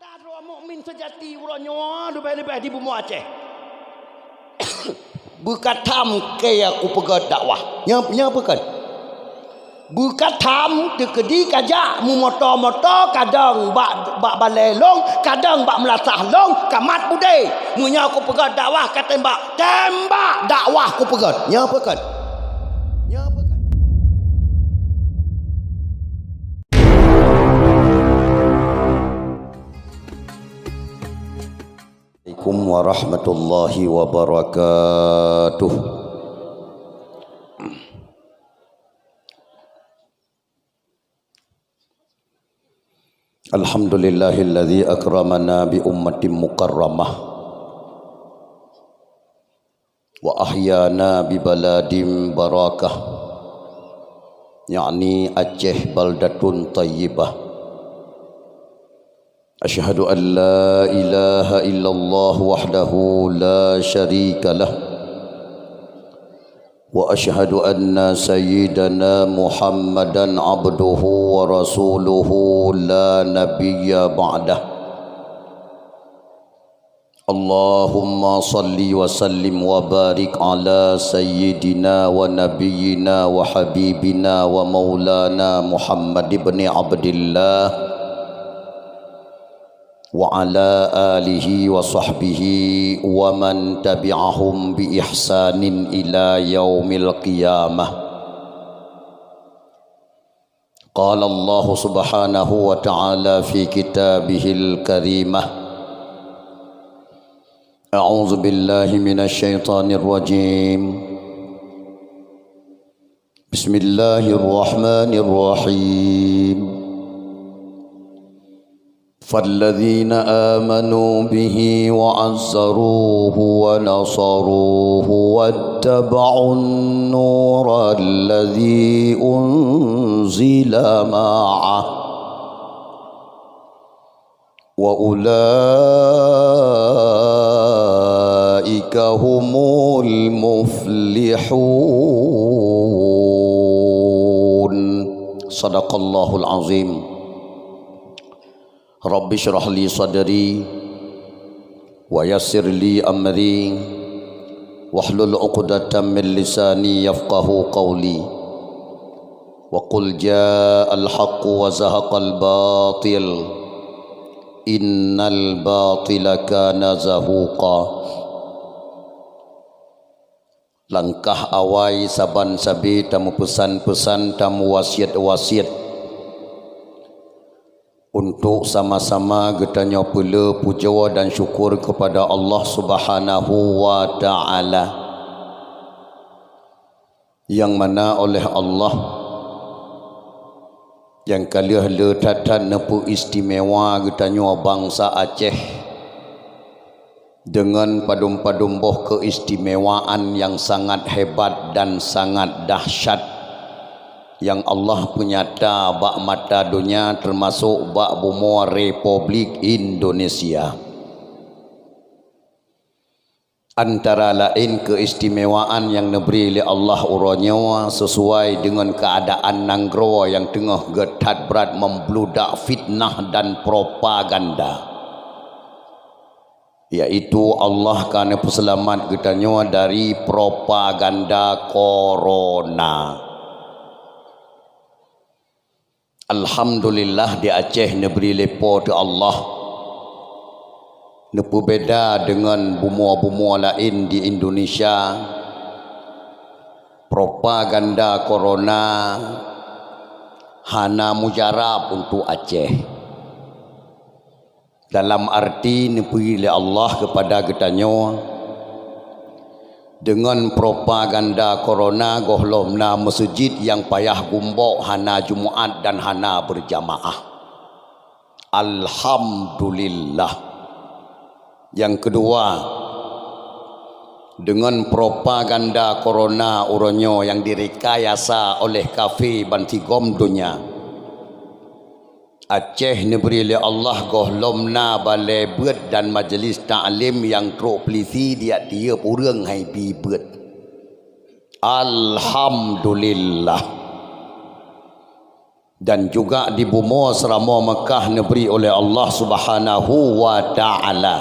Kata orang mukmin sejati urangnya lebih-lebih di bumi Aceh. Berkatam ke aku pegat dakwah. Nya bukan. Berkatam tekedi kajak mu motor-motor kadang bak balelong, kadang bak melasah long, kamat budai. Munya aku pegat dakwah kata tembak dakwah aku pegat. Nya bukan. Nya bukan. Assalamualaikum warahmatullahi wabarakatuh. Alhamdulillahilladzi akramana bi ummatin mukarramah wa ahyana bi baladin barakah, yakni Aceh baldatun tayyibah. Asyhadu an la ilaha illallah wahdahu la syarika lah wa asyhadu anna sayyidana Muhammadan abduhu wa rasuluhu la nabiyya ba'dah. Allahumma salli wa sallim wa barik ala sayyidina wa nabiyyina wa habibina wa maulana Muhammad ibn Abdillah wa ala alihi wa sahbihi wa man tabi'ahum bi ihsanin ila yaumil qiyamah. Qala Allah subhanahu wa ta'ala fi kitabihil karimah, a'udzu billahi minasy syaithanir rajim. Bismillahirrahmanirrahim. فالذين آمنوا به وعزروه ونصروه واتبعوا النور الذي أنزل معه وأولئك هم المفلحون. صدق الله العظيم. Rabbi syrah li sadri wa yassir li amri wahlul 'uqdatam min lisani yafqahu qawli wa qul ja'al haqqu wa zahaqal batil innal batila kana zahuqa. Langkah awai saban sabi tamu pesan-pesan tamu wasiat-wasiat untuk sama-sama getanya pula puja dan syukur kepada Allah Subhanahu wa ta'ala, yang mana oleh Allah yang kaliah letatan nepu istimewa getanya bangsa Aceh dengan padum-padum boh keistimewaan yang sangat hebat dan sangat dahsyat yang Allah penyata bak mata dunia, termasuk bak bumi Republik Indonesia. Antara lain keistimewaan yang diberi oleh Allah uranya sesuai dengan keadaan nanggro yang tengah getat berat membludak fitnah dan propaganda, yaitu Allah karena peselamat getanya dari propaganda corona. Alhamdulillah di Aceh negeri lepo tu Allah nepu beda dengan bumua-bumua lain di Indonesia. Propaganda corona hana mujarab untuk Aceh, dalam arti nepu oleh Allah kepada getanyo dengan propaganda corona gohlomna masjid yang payah gumbok hana Jumaat dan hana berjamaah. Alhamdulillah. Yang kedua, dengan propaganda corona uronyo yang direkayasa oleh kafir bantigom dunia, Aceh negeri oleh Allah gohlomna balai buat dan majlis ta'lim yang teruk pelisi dia purang hai pi buat. Alhamdulillah. dan juga di bumi serama Mekah negeri oleh Allah Subhanahu wa taala.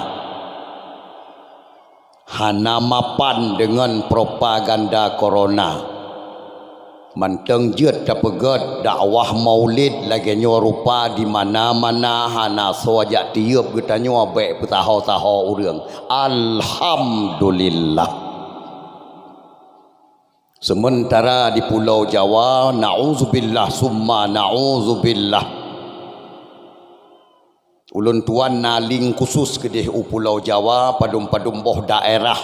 Hana mapan dengan propaganda corona. Manteng jet dapegat dakwah maulid lagi nyo rupa di mana-mana hana sojak tiup getanyo baik petaho-taho urang. Alhamdulillah. Sementara di Pulau Jawa, na'udzubillah summa na'udzubillah, ulun tuan naling khusus kedih Pulau Jawa padum-padum boh daerah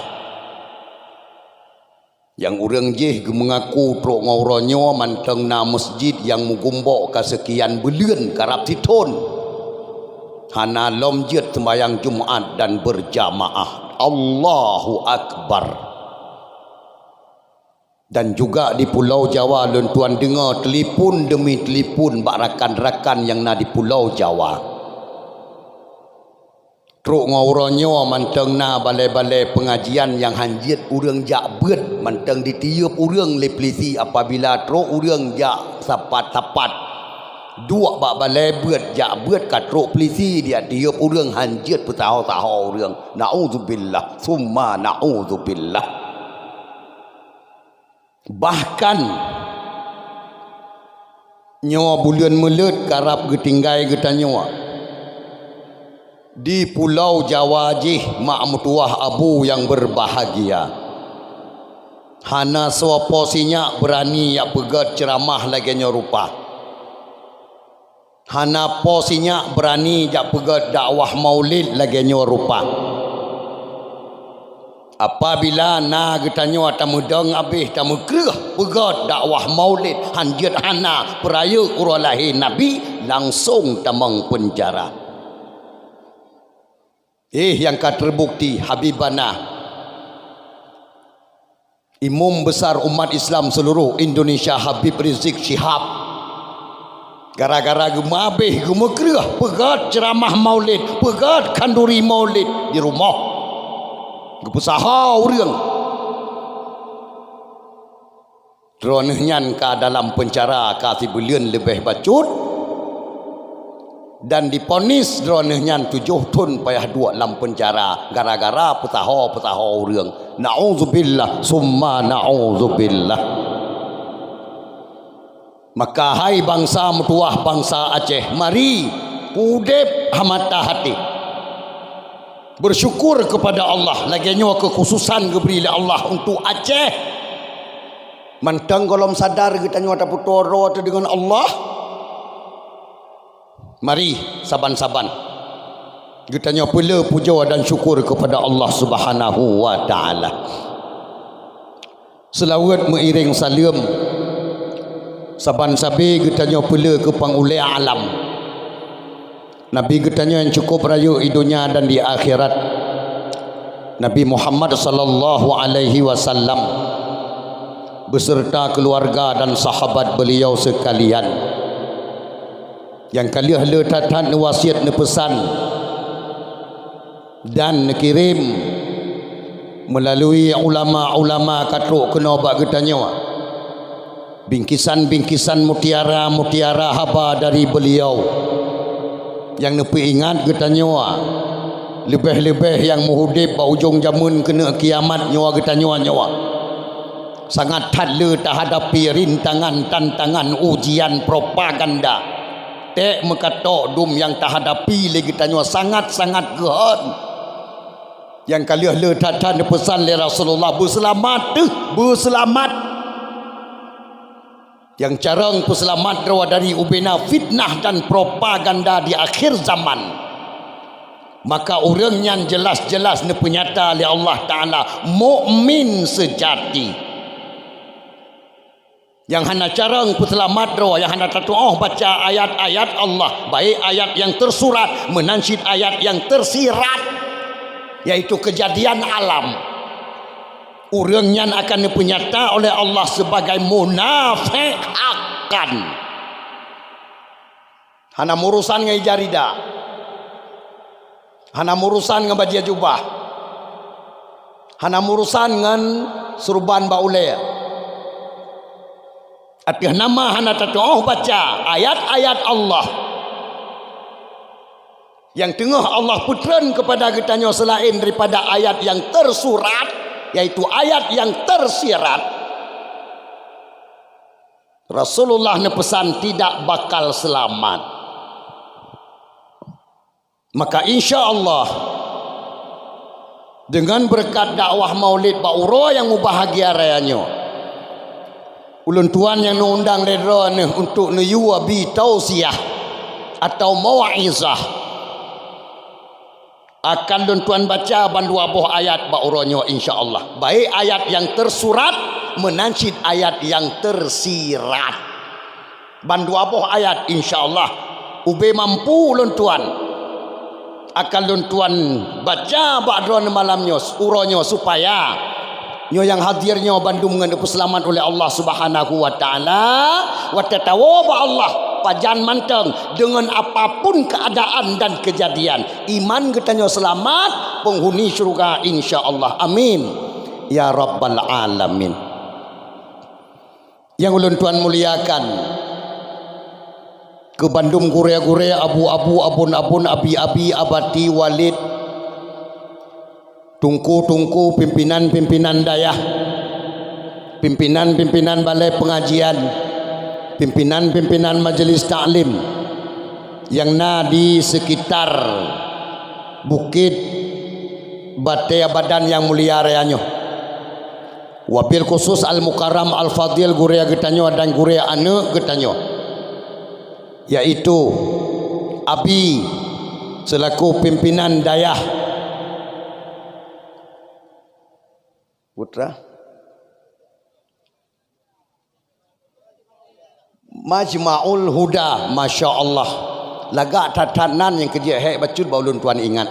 yang urang jeh mengaku truk ngauronyo manteng na masjid yang mugumbok ka sekian bulan karap titun hana lomjet sembahyang Jumat dan berjamaah. Allahu Akbar. Dan juga di Pulau Jawa lun tuan dengar telefon demi telefon bak rakan-rakan yang na di Pulau Jawa. Truk ngauronyo manteng na balai-balai pengajian yang hanjit urang jak beut manteng ditiup urang le polisi apabila truk urang jak sapat-sapat dua bak balai beut jak beut kat truk polisi dia tiup urang hanjit petaho-taho urang. Nauzubillah summa nauzubillah. Bahkan nyawa bulan melut karap getinggai getanyawa di Pulau Jawa jih mak mutuah abu yang berbahagia hana sewaposinya berani ya pegat ceramah lagi rupa hana posinya berani ya pegat dakwah maulid lagi rupa. Apabila na getanyo tamu deng habis tamu kerah pegat dakwah maulid hanjit hana peraya urang lahir nabi langsung tamang penjara. Yang terbukti Habibana Imam besar umat Islam seluruh Indonesia Habib Rizik Syihab gara-gara gemabih gemekrah pegat ceramah maulid pegat kanduri maulid di rumah gepusaha urang dronenyan ka dalam penjara kasih bulan lebih bacut dan diponis dronenyan 7 tahun payah dua dalam penjara gara-gara petaho urang. Nauzubillah summa nauzubillah. Maka hai bangsa mutuah bangsa Aceh, mari udep hamata hati bersyukur kepada Allah laginya kekhususan diberi oleh Allah untuk Aceh. Mantang golom sadar kita nyata putoro dengan Allah. Mari saban-saban kita nyapula puja dan syukur kepada Allah Subhanahu wa taala. Selawat mengiring salam saban-sabi kita nyapula ke pangulai alam. Nabi kita yang cukup raya di dunia dan di akhirat. Nabi Muhammad sallallahu alaihi wasallam beserta keluarga dan sahabat beliau sekalian. Yang kalian letatan wasiat ne pesan dan kirim melalui ulama-ulama katruk kena bak getanya bingkisan-bingkisan mutiara-mutiara haba dari beliau yang nepi ingat getanya lebih-lebih yang muhudib ujung zaman kena kiamat nyawa getanya nyawa sangat tadle terhadapi rintangan tantangan ujian propaganda tek mekatok dum yang terhadapi lagi tanya sangat-sangat gehan yang kalian letatan pesan oleh Rasulullah berselamat yang carang peselamat dari ubena fitnah dan propaganda di akhir zaman. Maka orang yang jelas-jelas ne penyata oleh Allah Ta'ala mukmin sejati yang hana carang peselamat yang hana tatuah baca ayat-ayat Allah baik ayat yang tersurat menansyid ayat yang tersirat yaitu kejadian alam urangnya akan dipenyata oleh Allah sebagai munafik akan hana murusan ngai jarida hana murusan ngan baju jubah hana murusan ngan surban baulaya Atih nama hana tatoh baca ayat-ayat Allah yang tengah Allah putran kepada kitanya selain daripada ayat yang tersurat, yaitu ayat yang tersirat. Rasulullah ne pesan tidak bakal selamat. Maka insya Allah dengan berkat dakwah maulid Ba'uro yang mubahagia rayanya, ulun tuan yang undang redra ni untuk nuyua bi tausiah atau mau'izah, akan ulun tuan baca bandu abuh ayat Ba'uronyo insya-Allah. Baik ayat yang tersurat menancid ayat yang tersirat. Bandu abuh ayat insya-Allah. Ube mampu ulun tuan akan ulun tuan baca ba'dron malamnya uronyo supaya nyo yang hadirnya bandu mengenai selamat oleh Allah Subhanahu wa taala wa tatawaba Allah pajan manteng dengan apapun keadaan dan kejadian. Iman katanya selamat, penghuni syurga insya-Allah. Amin ya rabbal alamin. Yang ulun tuan muliakan, ke Bandung gure-gure, abu-abu, abun-abun, abi-abi, abati, walid, tungku-tungku, pimpinan-pimpinan dayah, pimpinan-pimpinan balai pengajian, pimpinan-pimpinan majelis taklim yang di sekitar Bukit Batai Badan yang mulia reanyo. Wabil khusus Al-Mukarram Al-Fadil gurea getanyo dan gurea ane getanyo, yaitu Abi selaku pimpinan dayah putra Majma'ul Huda, Masya Allah, lagak tatanan yang kerja hek bacut baulun tuan ingat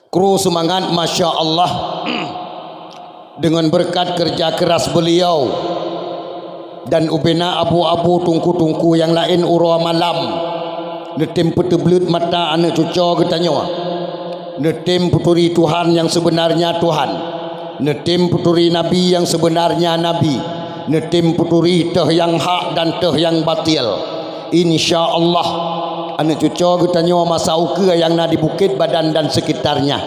kru semangat Masya Allah. Dengan berkat kerja keras beliau dan ubena abu-abu tungku-tungku yang lain urua malam netim peteblut mata anak cucu getanyo, netim puturi Tuhan yang sebenarnya Tuhan, netim puturi Nabi yang sebenarnya Nabi, netim puturi teh yang hak dan teh yang batil. Insya Allah anak cucu getanyo masa uke yang di Bukit Badan dan sekitarnya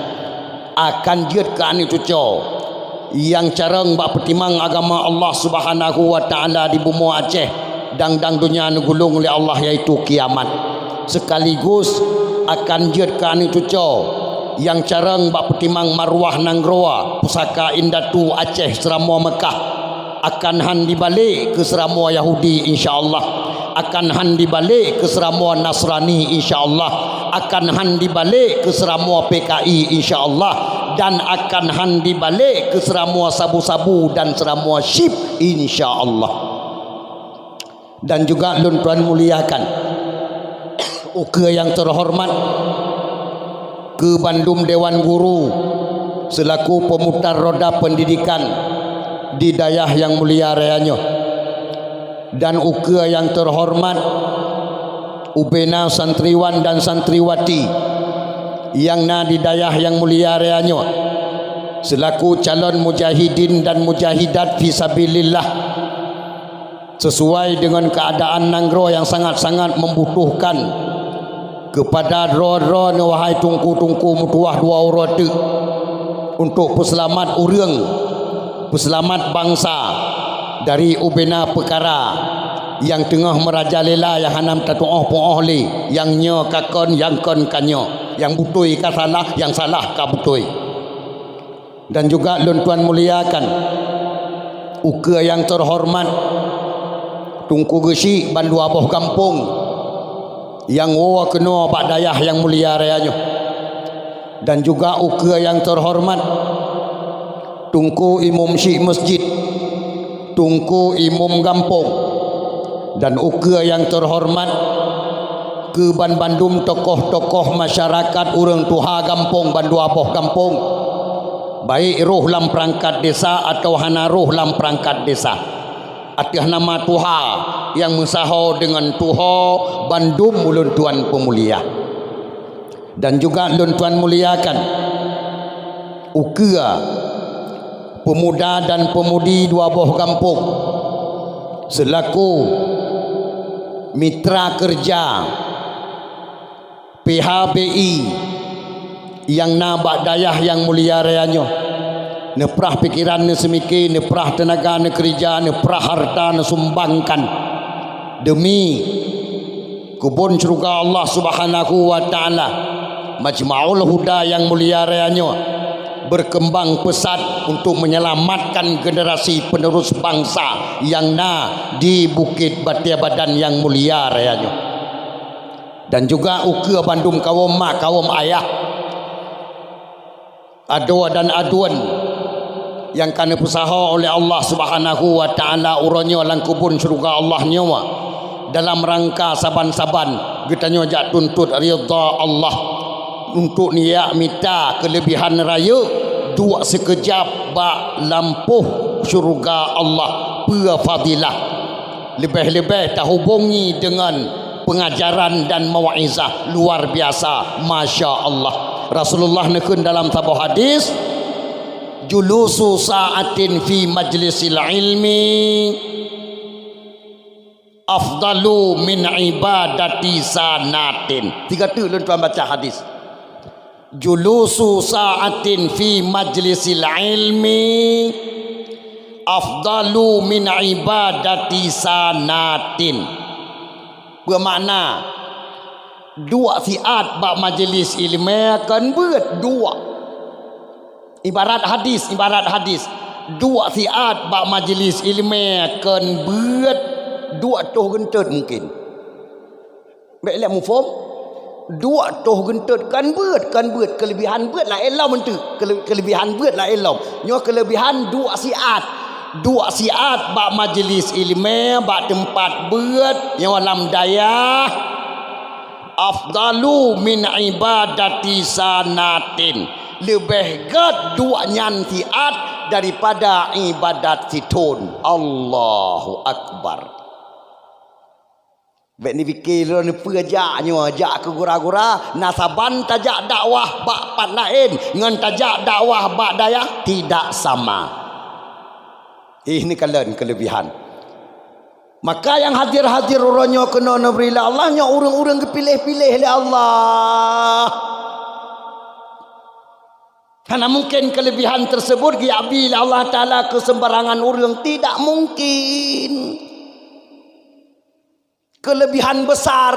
akan jid ke anak cucu yang careng bak petimang agama Allah Subhanahu wa taala di bumi Aceh dang dunia negulung oleh Allah, yaitu kiamat. Sekaligus akan jid ke anak cucu yang careng bak petimang marwah nangroa pusaka Indatu Aceh Seramo Mekah akan handi balik ke Seramo Yahudi insya-Allah, akan handi balik ke Seramo Nasrani insya-Allah, akan handi balik ke Seramo PKI insya-Allah, dan akan handi balik ke Seramo sabu-sabu dan Seramo syip insya-Allah. Dan juga lun tuan muliakan uke yang terhormat, ke Bandung Dewan Guru selaku pemutar roda pendidikan di dayah yang mulia reanyo, dan uke yang terhormat ubena santriwan dan santriwati yang di dayah yang mulia reanyo selaku calon mujahidin dan mujahidat fisabilillah, sesuai dengan keadaan nanggro yang sangat-sangat membutuhkan kepada dro-dro wahai tungku-tungku mutuah dua urut untuk peselamat urang, peselamat bangsa dari ubena perkara yang tengah merajalela, yang hanam tatu'oh pu'oh li, yang nyo kakon yang kon kanyo, yang butui ka salah, yang salah ka butui. Dan juga lun tuan muliakan uke yang terhormat tungku gesi bandu aboh kampung yang wawa kena bak dayah yang mulia reanyo, dan juga uke yang terhormat tungku imam syekh masjid, tungku imam kampung, dan uke yang terhormat ke Bandung tokoh-tokoh masyarakat urang tuha kampung bandu aboh kampung, baik roh lam perangkat desa atau hana roh lam perangkat desa, atas nama tuha yang mensaho dengan tuha Bandung ulun tuan pemulia. Dan juga ulun tuan muliakan uke pemuda dan pemudi dua boh kampung selaku mitra kerja PHBI yang nabak dayah yang mulia rayanya, neprah pikiran ne semiki, neprah tenaga ne kerja, neprah harta ne sumbangkan demi kebun syurga Allah Subhanahu wa taala, Majma'ul Huda yang mulia rayanya berkembang pesat untuk menyelamatkan generasi penerus bangsa yang di Bukit Batia Badan yang mulia rayanya, dan juga uka Bandung kaum mak kaum ayah adua dan aduan yang kana usaha oleh Allah Subhanahu wa taala uronyo lang kubun syurga Allah nyawa dalam rangka saban-saban getanyo jak tuntut ridha Allah untuk niat minta kelebihan raya dua sekejap bak lampuh syurga Allah berfadilah, lebih-lebih terhubungi dengan pengajaran dan mau'izah luar biasa, Masya Allah. Rasulullah nekun dalam sebuah hadis, julusu sa'atin fi majlisil ilmi afdalu min ibadati sanatin. 3 tu tuan baca hadis. Julusu sa'atin fi majlisil ilmi afdalu min ibadati sanatin. Bermakna 2 siat bak majlis ilmu kan berat 2. Ibarat hadis 2 siat bak majlis ilmu kan berat 2 toh gentut mungkin. Baiklah mufhum? 2 toh gentut kan berat kelebihan berat lah elam mentu. Kelebihan berat lah elam. Nyo kelebihan 2 siat. 2 siat bak majlis ilmu bak tempat berat yang alam daya afdalu min ibadati sanatin, lebih gad 2 nyan siat daripada ibadat situn. Allahu Akbar. Baik ni fikir ni pejajaknya ajak ke gura-gura nasaban tajak dakwah bak pat lain ngan tajak dakwah bak daya tidak sama. Ini kalian kelebihan. Maka yang hadir-hadir orangnya kena berilah Allahnya orang-orang kepilih-pilih oleh Allah. Karena mungkin kelebihan tersebut diambil Allah Ta'ala ke sembarangan orang, tidak mungkin. Kelebihan besar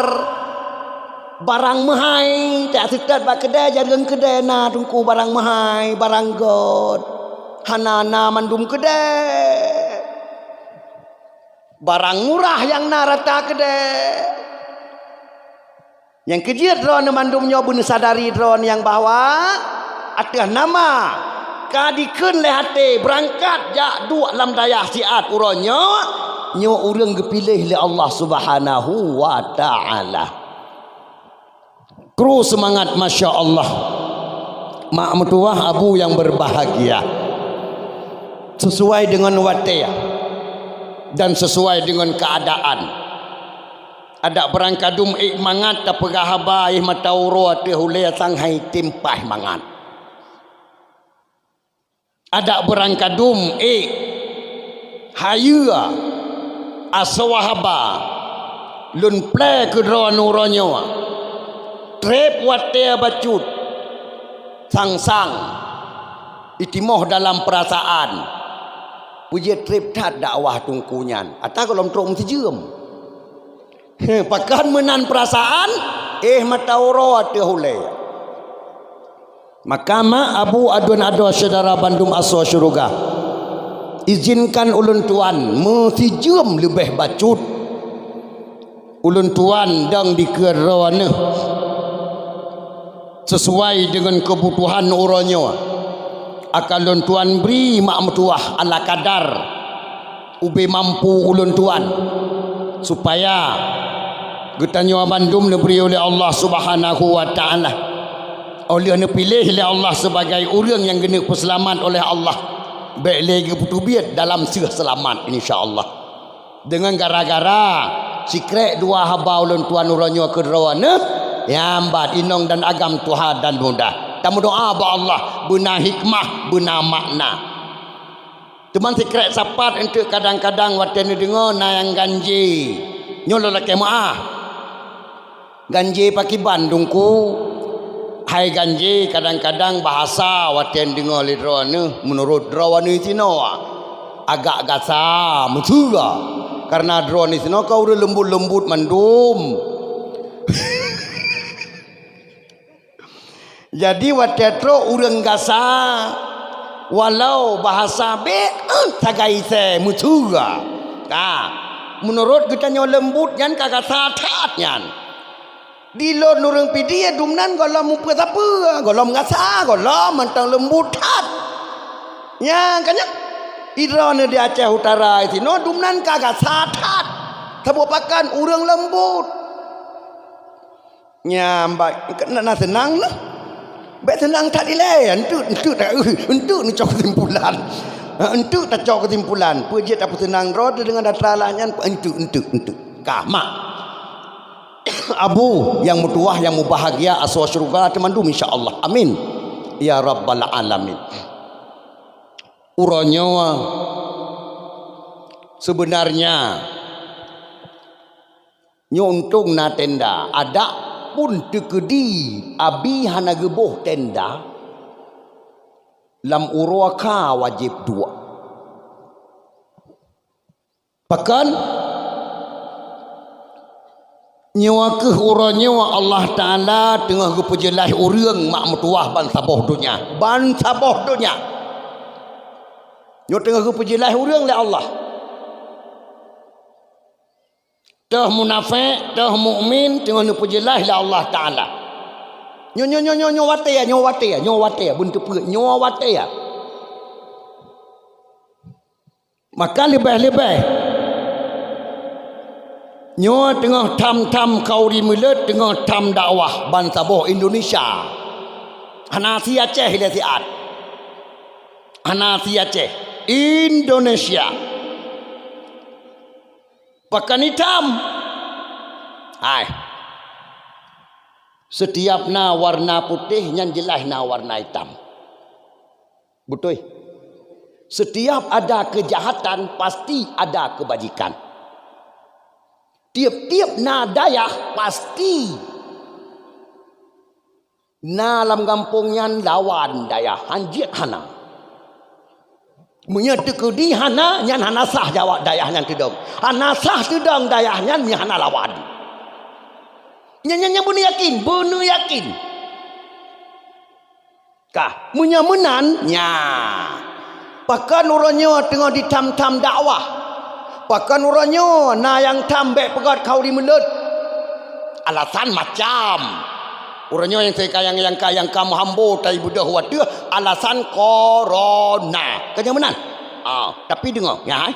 barang mahai tak sekat bak kedai jalan kedai na tungku barang mahai barang god hanana mandum kedai barang murah yang na rata kedai yang kejir drone mandumnya bun sadari drone yang bawa atas nama kadikeun le hati berangkat jak 2 lam dayah siat uronyo nyo orang kepilih oleh Allah Subhanahu wa taala. Kru semangat, Masya Allah. Mak mertua abu yang berbahagia sesuai dengan watia dan sesuai dengan keadaan. Ada berangkadum mangat ta pegahabai matauro te hule sanghai timpah mangat. Ada berangkadum hayua aswahaba lun ple kedro nuronyo trep watea bacut sang-sang itimoh dalam perasaan puji trep tat dakwah tungkunyan ata kalau trom tijem pakan menan perasaan matauro te hule. Maka abu adun ado saudara Bandung aswa syurga, izinkan ulun tuan mensijum lebih bacut ulun tuan dang dikerone sesuai dengan kebutuhan uronyo akan ulun tuan beri mak mertuah ala kadar ube mampu ulun tuan supaya getanyo Bandung diberi oleh Allah Subhanahu wa taala, oleh pilih oleh Allah sebagai orang yang kena selamat oleh Allah. Baik lagi putubiat dalam sirah selamat insya-Allah. Dengan gara-gara sikrek 2 haba ulun tuan uranyo kedroane yambat inong dan agam Tuhan dan mudah. Tamu doa ba Allah benar hikmah benar makna. Teman secret sapat untuk kadang-kadang watan dengar nayang ganji. Nyolo laki maah. Ganji pakai Bandung ku. Hai ganji kadang-kadang bahasa watan dengar lidroane menurut drawane Cina agak gasa mutuga. Karena drone Cina kau udah lembut-lembut mandum. Jadi watetro urang gasa walau bahasa be tagai se mutuga. Menurut kita nyo lembut nyan kagak satat nyan. Di lo nurang pidi dumnan golom mupa apa golom gasa golom mentang lembut tat. Nya kanya irone di Aceh Utara itu no dumnan kagak satat. Tabo pakan urang lembut. Nya mbak nak senang lah. Baik senang tak dilai. Entuk tak ni cok kesimpulan. Entuk tak cok kesimpulan. Pejit apa senang rod dengan data lanyan entuk. Kah mak. Abu yang mutuah yang mubahagia aswa syurga temandum insyaallah. Amin. Ya rabbal alamin. Uronyo sebenarnya nyuntung na tenda ada pun tekedi abi hana geboh tenda lam urwaka wajib dua pakan nyawa ke uranyawa Allah Ta'ala tengah kepujelah urang mak mutuah ban saboh dunia nyawa tengah kepujelah urang le Allah dah munafik, dah mukmin tengah nu pujilah la Allah Taala. Nyo wate ya buntu perut nyo wate ya. Maka lebih nyo tengah tam kau di mulut tengah tam dakwah bangsa boh Indonesia. Hanasi Aceh le siat. Hanasi Aceh Indonesia. Pakan hitam. Hai. Setiap na warna putih yang jelas na warna hitam. Betul. Setiap ada kejahatan pasti ada kebajikan. Tiap-tiap na dayah pasti na lam kampung yang lawan dayah hanjit hana. Menyatu ke di hana nyan hana sah jawab dayah nyan tudong. Hana sah tudong dayah nyan ni hana lawan. Nyan bunu yakin. Kah munya menan nya. Pakan uranyo tengah ditam-tam dakwah. Pakan uranyo na yang tambek pegat kau di mulut. Alasan macam urangnya yang saya yang kamu hambo tai budah wadah alasan corona. Kanya menan. Tapi dengar ya.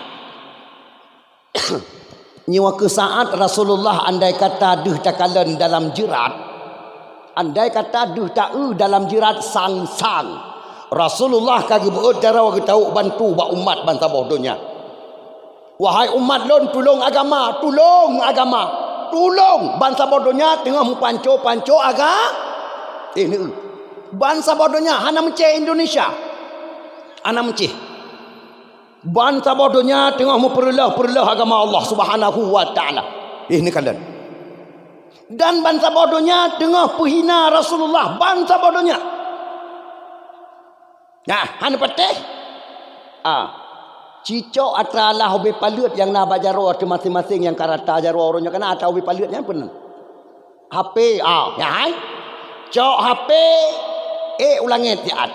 Nyawa ke saat Rasulullah andai kata duh takalan dalam jerat. Andai kata duh tak dalam jerat sang. Rasulullah kagi beut cara wagi tahu bantu ba umat bangsa bodohnya. Wahai umat lon tolong agama. Tolong bangsa bodohnya tengah panco ini bangsa bodohnya hana menceh Indonesia hana menceh bangsa bodohnya tengah perlah agama Allah Subhanahu wa taala ini kalian dan bangsa bodohnya tengah penghina Rasulullah bangsa bodohnya nah hana pateh cicok atralah hobi palut yang na bajaro tu masing-masing yang karata jaro orangnya kena atau hobi palutnya pun HP ya hai cok HP ulangit tiat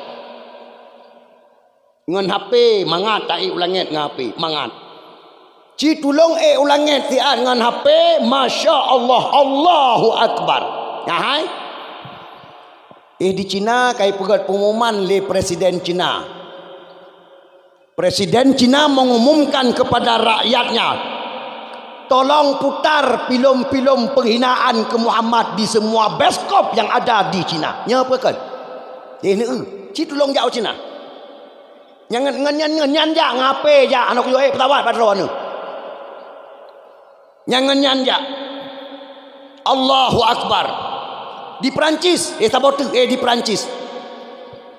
ngan HP mangat tai ulangit ngah HP mangat ci tulung ulangit tiat ngan HP masya Allah Allahu akbar ya hai di Cina kai pegat pengumuman le presiden Cina. Presiden Cina mengumumkan kepada rakyatnya, tolong putar film-film penghinaan ke Muhammad di semua bioskop yang ada di Cina. Nya apa kan? Ini ci tolong jauh Cina. Yang ngan ja ngape ja anak yo petawat patron. Yang ngan ja. Allahu akbar. Di Perancis, di Perancis.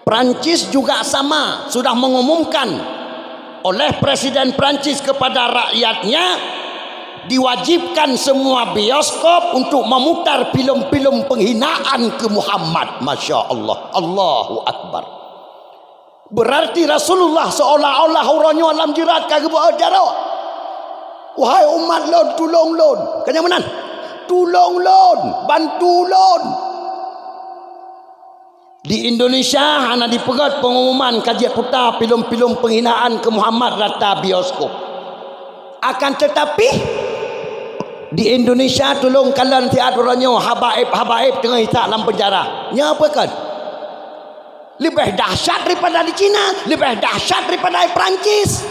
Perancis juga sama sudah mengumumkan oleh Presiden Perancis kepada rakyatnya, diwajibkan semua bioskop untuk memutar filem-filem penghinaan ke Muhammad. Masya Allah, Allahu Akbar. Berarti Rasulullah seolah-olah orangnya alam jerat kagak buat acara. Wahai umat lon, tolong lon. Kenyamanan. Tolong lon, bantu lon. Di Indonesia hanya dipegat pengumuman kajian putar filem-filem penghinaan ke Muhammad rata bioskop. Akan tetapi di Indonesia tolong kalian tiap orangnya habaib tengah hitak dalam penjara. Nya apa kan? Lebih dahsyat daripada di Cina, lebih dahsyat daripada di Perancis.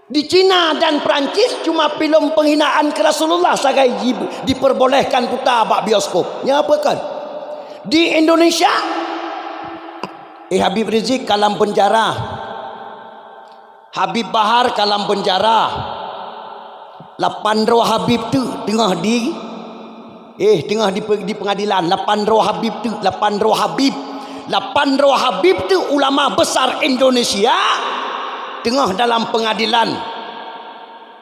Di Cina dan Perancis cuma filem penghinaan ke Rasulullah saja diperbolehkan putar bak bioskop. Nya apa kan? Di Indonesia Habib Rizik kalam penjara, Habib Bahar kalam penjara, 8 roh Habib tu tengah di pengadilan. 8 roh Habib tu, 8 roh Habib tu ulama besar Indonesia tengah dalam pengadilan.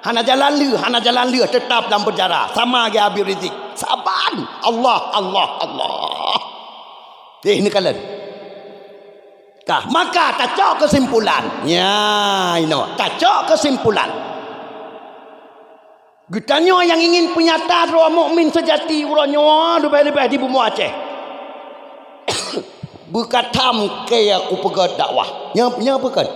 Hana jalan lu tetap dalam penjara sama dengan Habib Rizik. Saban Allah. Ini kalian. Maka tacok kesimpulan. Tacok kesimpulan. Gutanya yang ingin penyata roh mukmin sejati uranya lebih-lebih di bumi Aceh. Bukatam kaya aku pegat dakwah. Nya apa kan?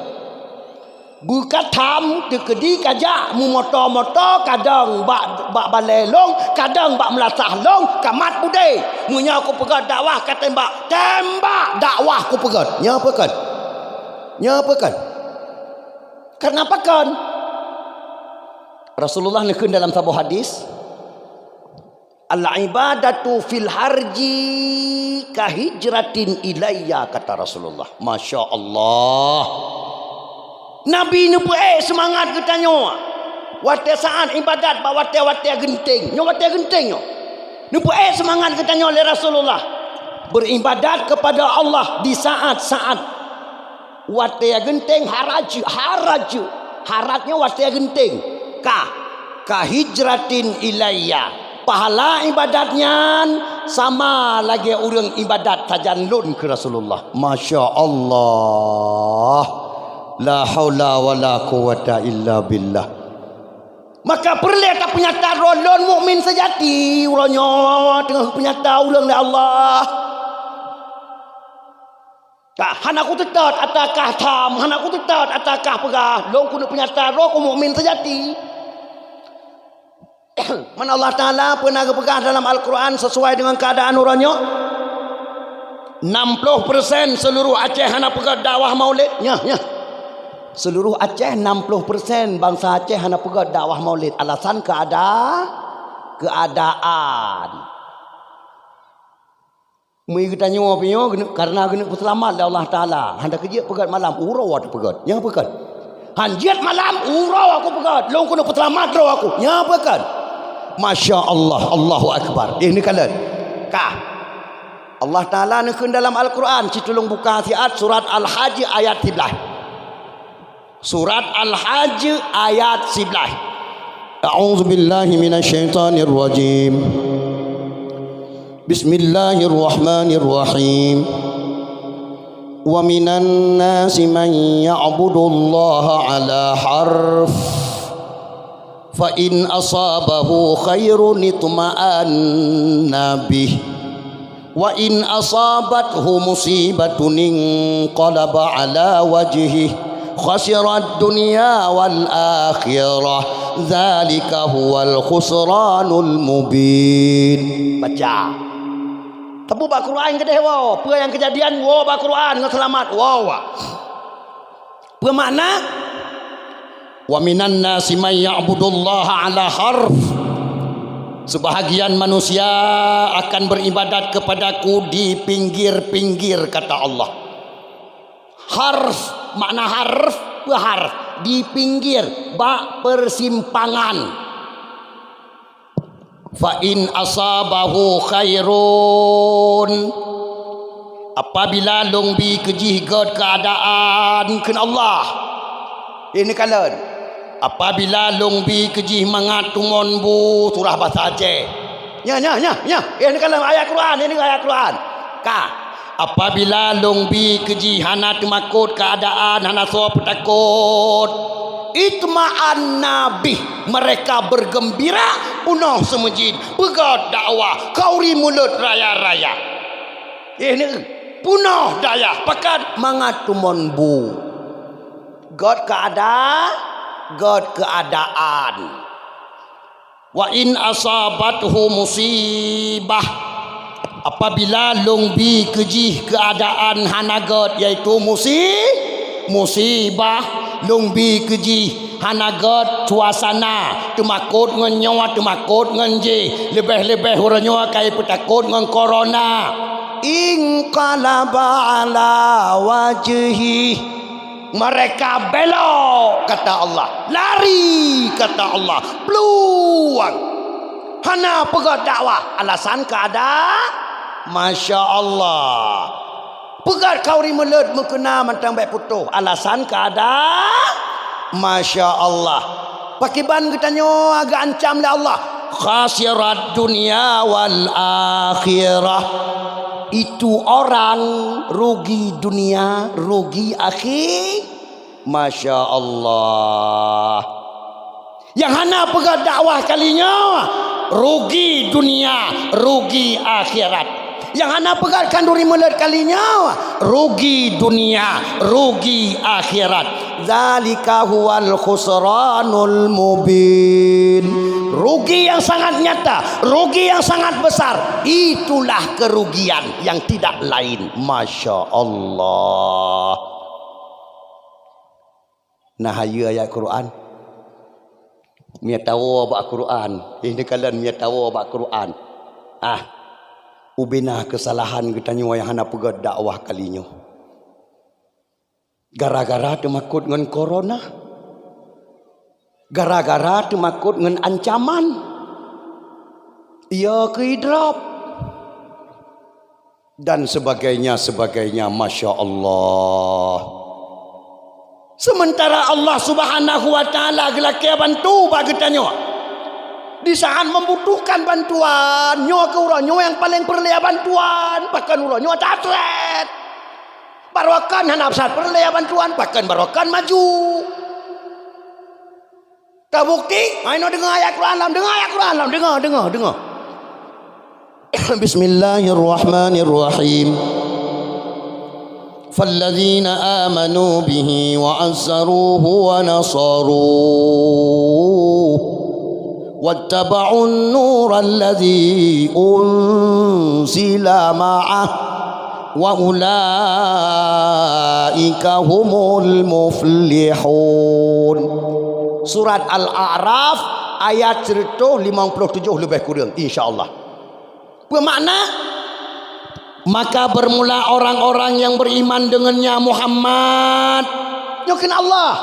Bukatam tekedi kajak mu motor-motor kadang bak balelong, kadang bak melasah long, kamat bude. Munya aku pegat dakwah kata tembak dakwah aku pegat. Nya apa kan? Kenapa kan? Rasulullah nekun dalam sebuah hadis, al-ibadatu fil harji kahijratin ilayya, kata Rasulullah. Masya Allah. Nabi ni semangat katanya. Wate saat ibadat bawa wate genting. Wate genting. Ni semangat katanya oleh Rasulullah. Beribadat kepada Allah di saat-saat wate genting haraju. Haratnya wate genting. Kahijratin ilayya. Pahala ibadatnya sama lagi orang ibadat tajan lun ke Rasulullah. Masya Allah. La haula wala quwata illa billah. Maka perlu tak penyata rolon mukmin sejati uranya tengah penyata ulang dari Allah. Hanaku tetat atakah tam, hanaku tetat atakah pegah. Long kudu penyata roh mukmin sejati. Mana Allah Taala pernah pegang dalam Al-Quran sesuai dengan keadaan orangnya. 60% seluruh Aceh hana pegang dakwah maulid. Seluruh Aceh 60% bangsa Aceh hana pegang dakwah maulid. Alasan keadaan. Mui kita nyawa pinyo karena kena selamat dari Allah Taala. Hendak kerja pegang malam urau ada pegang. Nya pegang. Hanjiat malam urau aku pegang. Long kena selamat urau aku. Nya pegang. Masya Allah, Allahu Akbar. Ini kalian. Allah Taala nekun dalam Al-Quran. Citulung buka siat surat Al-Hajj ayat 11. Surat Al-Hajj ayat 11. A'udzu billahi minasyaitonir rajim. Bismillahirrahmanirrahim. Wa minan nasi man ya'budullaha ala harf fa in asabahu khairun itma'anna bih wa in asabathu musibatun inqalaba ala wajhihi khasirat dunya wal akhirah dzalika huwal khusranul mubin. Baca tebu bak Quran kedeh wow apa yang kejadian wow bak Quran dengan selamat wow apa makna wa minan nasi may ya'budullaha ala harf. Sebahagian manusia akan beribadat kepadaku di pinggir-pinggir, kata Allah. Harf makna harf di pinggir bak persimpangan. Fa in asabahu khairun, apabila longbi kejih god keadaan ken Allah Ini kalian apabila longbi keji mangatungon bu surah bahasa Aceh. Nya. Ini kalian ayat Quran, ini ayat Quran. Ka apabila longbi keji hana temakut keadaan hana so petakut. Itma'an nabi mereka bergembira punah semujin pegat dakwah kauri mulut raya-raya. Ini punah daya pakat mangatumon bu. God keadaan. Wa in asabathu musibah apabila longbi keji keadaan hanagot yaitu musibah longbi keji hanagot suasana temakut ngan nyawa temakut ngan je lebih-lebih urangnya kai petakut ngan corona inqalaba ala wajhi mereka belok kata Allah, lari kata Allah, peluang hana pegat dakwah alasan keadaan. Masya Allah pegat kauri melut mukena mantang baik putuh alasan keadaan. Masya Allah pakiban katanya agak ancam lah Allah khasirat dunia wal akhirah. Itu orang rugi dunia, rugi akhir. Masya Allah. Yang hana pegang dakwah kalinya, rugi dunia, rugi akhirat. Yang hana pegang kanduri mulut kalinya, rugi dunia, rugi akhirat. Zalika huwal khusranul mubin. Rugi yang sangat nyata, rugi yang sangat besar. Itulah kerugian yang tidak lain. Masya Allah. Nah, ayo ayat Quran. Mia tahu apa Quran. Ini kalian mia tahu apa Quran. Ubina kesalahan kita nyawa yang hana pegat dakwah kalinya. Gara-gara temakut dengan corona. Gara-gara temakut dengan ancaman. Ia kehidrap. Dan sebagainya. Masya Allah. Sementara Allah subhanahu wa ta'ala gelaki bantu bagi tanya. Di saat membutuhkan bantuan. Nyawa ke orang. Nyawa yang paling perlu bantuan. Bahkan orang. Nyawa tak atlet. Barokan hana besar perlu bantuan. Bahkan barokan maju. Tak bukti? Ayo dengar ayat Quran. Dengar. Bismillahirrahmanirrahim. فالذين آمنوا به وعزروه ونصروه واتبعوا النور الذي أنزل معه وأولئك هم المفلحون. Surat Al-A'raf ayat 57 lebih kurang insyaallah. Bermakna maka bermula orang-orang yang beriman dengannya Muhammad. Yakin Allah.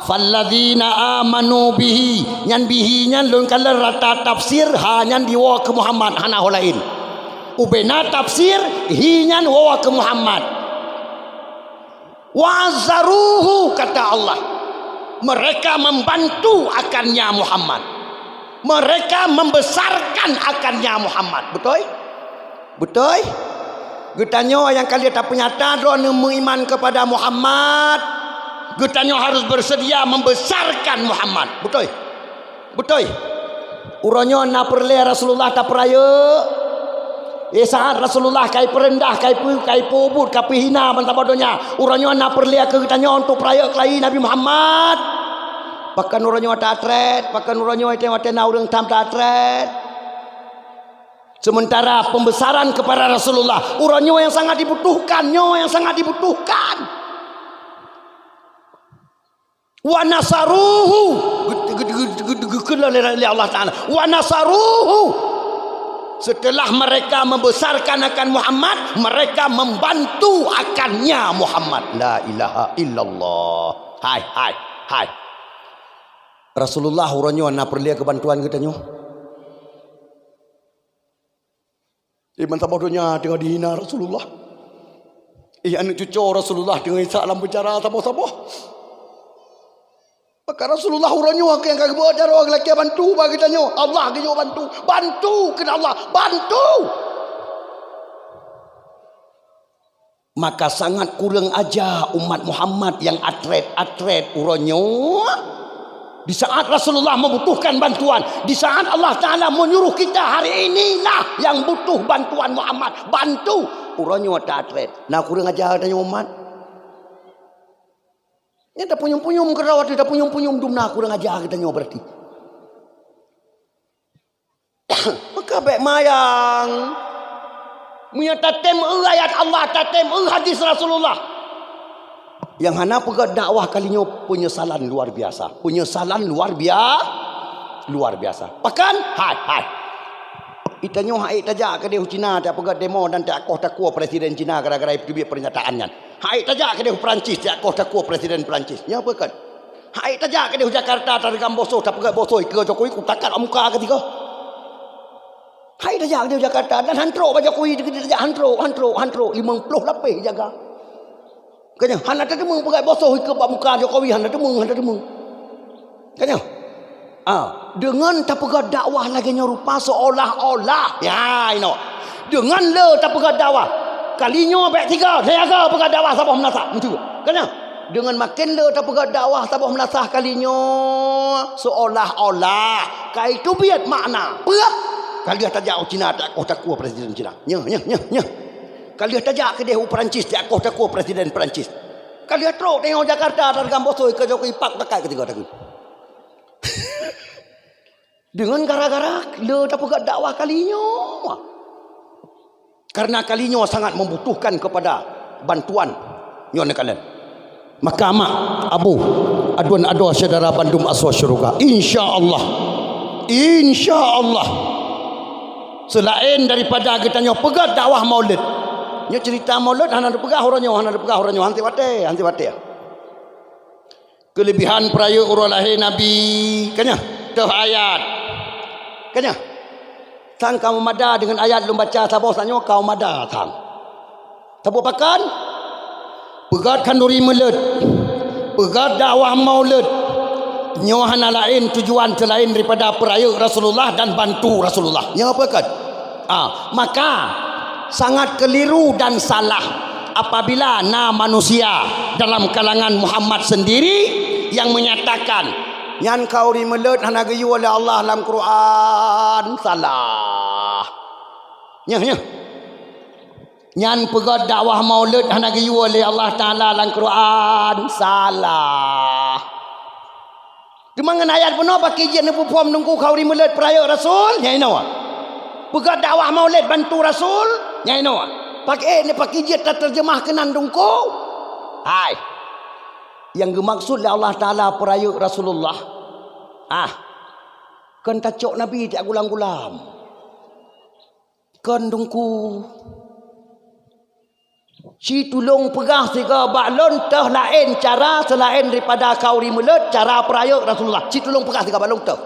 Falladzina amanu bihi. Nyan bihi nyan lun kala rata tafsir ha nyan diwa ke Muhammad hana lain. Ubena tafsir hi nyan wa ke Muhammad. Wa'azzaruhu kata Allah. Mereka membantu akannya Muhammad. Mereka membesarkan akannya Muhammad. Betul? Getanya yang kalian tak penyata drone beriman kepada Muhammad. Getanya harus bersedia membesarkan Muhammad. Betul. Uranya nak perle Rasulullah tak peraya. Saat Rasulullah kai perendah, kai pobut, kai hina bantah bodohnya. Uranya nak perle ke getanya untuk peraya kelahi Nabi Muhammad. Bahkan uranya tak atret, bahkan uranya wate-wate urang tam tak atret. Sementara pembesaran kepada Rasulullah urangnya yang sangat dibutuhkan, wa nasaruhu oleh Allah Ta'ala wa nasaruhu. Setelah mereka membesarkan akan Muhammad, mereka membantu akannya Muhammad. La ilaha illallah. Hai Rasulullah urangnya nak perlu kebantuan katanya. Iman tak bodohnya tengah dihina Rasulullah. Anak cucu Rasulullah tengah Isa dalam bicara sabar-sabar. Maka Rasulullah urangnya yang kagak buat cara orang lelaki bantu bagi tanya. Allah kena bantu. Bantu kena Allah. Bantu. Maka sangat kurang aja umat Muhammad yang atret urangnya. Di saat Rasulullah membutuhkan bantuan, di saat Allah Ta'ala menyuruh kita hari inilah yang butuh bantuan Muhammad, bantu. Urangnya tak atret. Nah kurang ajar tanya umat. Ini dah punyum-punyum kerawat, dah punyum-punyum dumna kurang ajar kita nyawa berarti. Maka baik mayang. Menyatatem ayat Allah, tatem hadis Rasulullah. Yang hana pegat dakwah kalinya penyesalan luar biasa. Penyesalan luar biasa. Bahkan hai. Itanya hai tajak ke dia Cina tak pegat demo dan tak takua presiden Cina gara-gara itu pernyataannya. Hai tajak ke dia Perancis tak takua presiden Perancis. Ya apa kan? Hai tajak ke dia Jakarta tarikam bosoh tak pegat bosoh ke Jokowi kutakan muka ketiga. Hai tajak ke dia Jakarta dan hantro Jokowi dia hantro 50 lapis jaga. Kanya hana tademung pegat bosoh ke muka Jokowi hana demung. Kanya dengan tak pegat dakwah lagi rupa seolah-olah ya dengan le tak pegat dakwah kalinya baik tiga niaga pegat dakwah sabah menasah betul kanya dengan makin le tak pegat dakwah sabah menasah kalinya seolah-olah kai tu biat makna perak kalian tajak Cina tak takua presiden Cina nya kalian tajak ke dia Perancis tak takua presiden Perancis kalian teruk tengok Jakarta tarikam bosoi ke Jokowi pak dekat ketiga takut. Dengan gara-gara le tak pegat dakwah kalinya. Karena kalinya sangat membutuhkan kepada bantuan nyon kalian. Maka mak abu aduan ado saudara bandum aswa syurga. Insya-Allah. Selain daripada kita nyo pegat dakwah Maulid. Nyo cerita Maulid hana pegah orangnya hanti wate. Kelebihan peraya urang lahir Nabi kanya teh ayat kanya sang kamu mada dengan ayat lu baca sabah sanyo kau mada sang tabu pakan pegat kanduri Maulid pegat dakwah Maulid nyo hana lain tujuan selain daripada peraya Rasulullah dan bantu Rasulullah nyo apa kan maka sangat keliru dan salah apabila manusia dalam kalangan Muhammad sendiri yang menyatakan nyan kau rimelut hana gayu oleh Allah dalam Quran salah nyan pegat dakwah Maulid hana gayu oleh Allah Taala dalam Quran salah Demangan ayat penuh pakai je nepu puam nunggu kau rimelut peraya Rasul nyai nawa pegat dakwah Maulid bantu Rasul nyai nawa pakai ni pakai je tak terjemah kenan dungku hai yang dimaksud oleh Allah Ta'ala peraya Rasulullah kan tacok Nabi tak gulam-gulam kan dungku si tulung pegah tiga balon teh lain cara selain daripada kau rimelut cara peraya Rasulullah si tulung pegah tiga balon teh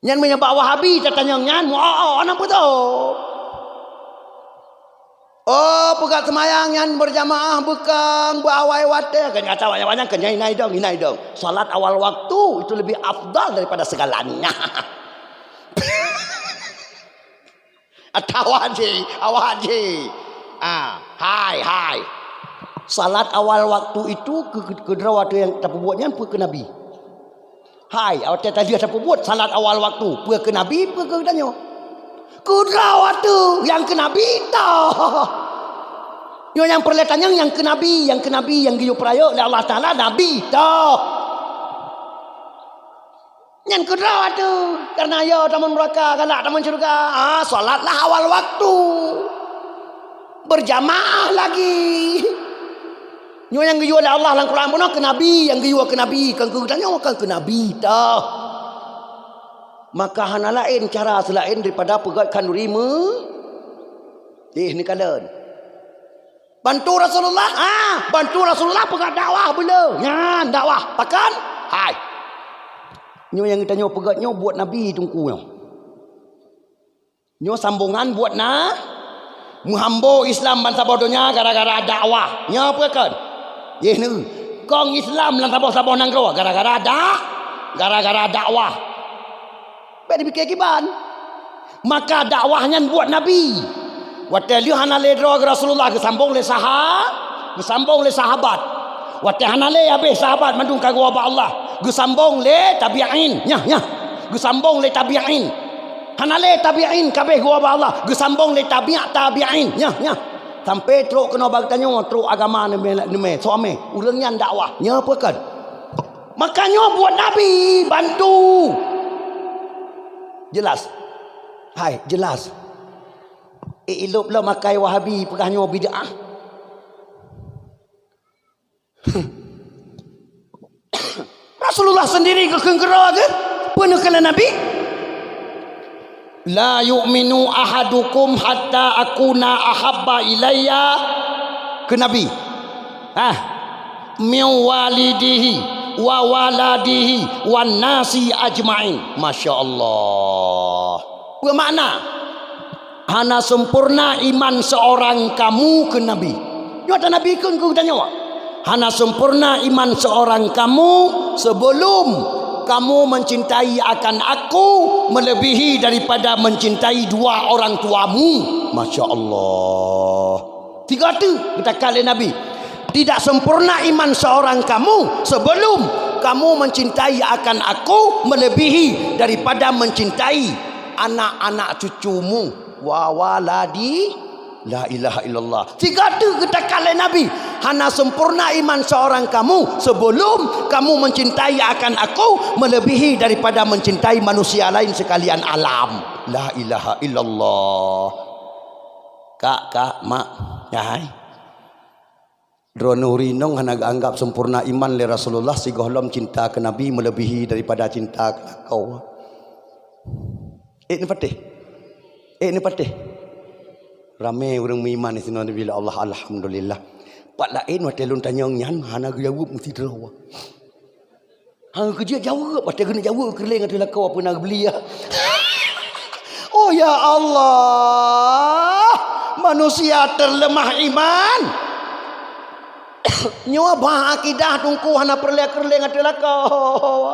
nyan menyebab Wahabi katanya nyan anak betul pegat semayang yang berjamaah bekang berawai wate kan kata banyak-banyak kan inai dong salat awal waktu itu lebih afdal daripada segalanya awak haji hai salat awal waktu itu kedera waktu yang tak buatnya ke Nabi hai awak tadi ada buat salat awal waktu ke Nabi ke danyo kedera waktu yang ke Nabi tah yang perletanya yang ke Nabi yang giyu peraya oleh Allah Ta'ala Nabi tah yang kedua tu karena ya taman neraka galak taman syurga salatlah awal waktu berjamaah lagi yang giyu oleh Allah dalam Quran pun ke Nabi yang giyu ke Nabi kan ke Nabi tah maka hana lain cara selain daripada pegat kandurima ni kalian bantu Rasulullah pegat dakwah bila nyan dakwah pakan hai nyo yang kita nyo pegat nyo buat Nabi tungku nyo sambungan buat menghambo Islam bangsa bodohnya gara-gara dakwah nyo apa kan ye ni Nyukong Islam lan sabah-sabah nang kau gara-gara dakwah. Baik dipikir kiban. Maka dakwahnya buat Nabi. Wateli hanale dro Rasulullah gesambung le sahabat. Wate hanale habis sahabat mandung kagua ba Allah. Gesambung le tabi'in. Nya. Gesambung le tabi'in. Hanale tabi'in kabeh gua ba Allah. Gesambung le tabi'in. Nya. Sampai teruk kena bagi tanya teruk agama ni suami urang nyan dakwah nya apa kan makanya buat Nabi bantu jelas ilop lah makai Wahabi pegahnya bid'ah Rasulullah sendiri kegera ke penuh kala Nabi la yu'minu ahadukum hatta akuna ahabba ilayya ke Nabi min walidihi wa waladihi wan nasi ajma'in. Masya Allah, bermakna hana sempurna iman seorang kamu ke Nabi. Nyata Nabi kun ku tanya hana sempurna iman seorang kamu sebelum kamu mencintai akan aku melebihi daripada mencintai dua orang tuamu. Masya Allah. Tiga tu kita kali Nabi. Tidak sempurna iman seorang kamu sebelum kamu mencintai akan aku melebihi daripada mencintai anak-anak cucumu. Wa waladi la ilaha illallah. Tiga tu kita kali Nabi. Hana sempurna iman seorang kamu sebelum kamu mencintai akan aku melebihi daripada mencintai manusia lain sekalian alam. La ilaha illallah. Kak, mak, yahai. Dronurinong hana anggap sempurna iman le Rasulullah si gohlom cinta ke Nabi melebihi daripada cinta ke kau. Ni patih. Ramai orang beriman di sini bila Allah alhamdulillah. Pak lain waktu lun tanya nyan hana jawab mesti terlawa. Hang kerja jawab waktu kena jawab kerling adalah kau apa nak beli ya. Oh ya Allah, manusia terlemah iman. Nyawa bah akidah tungku hana perle kerling adalah kau.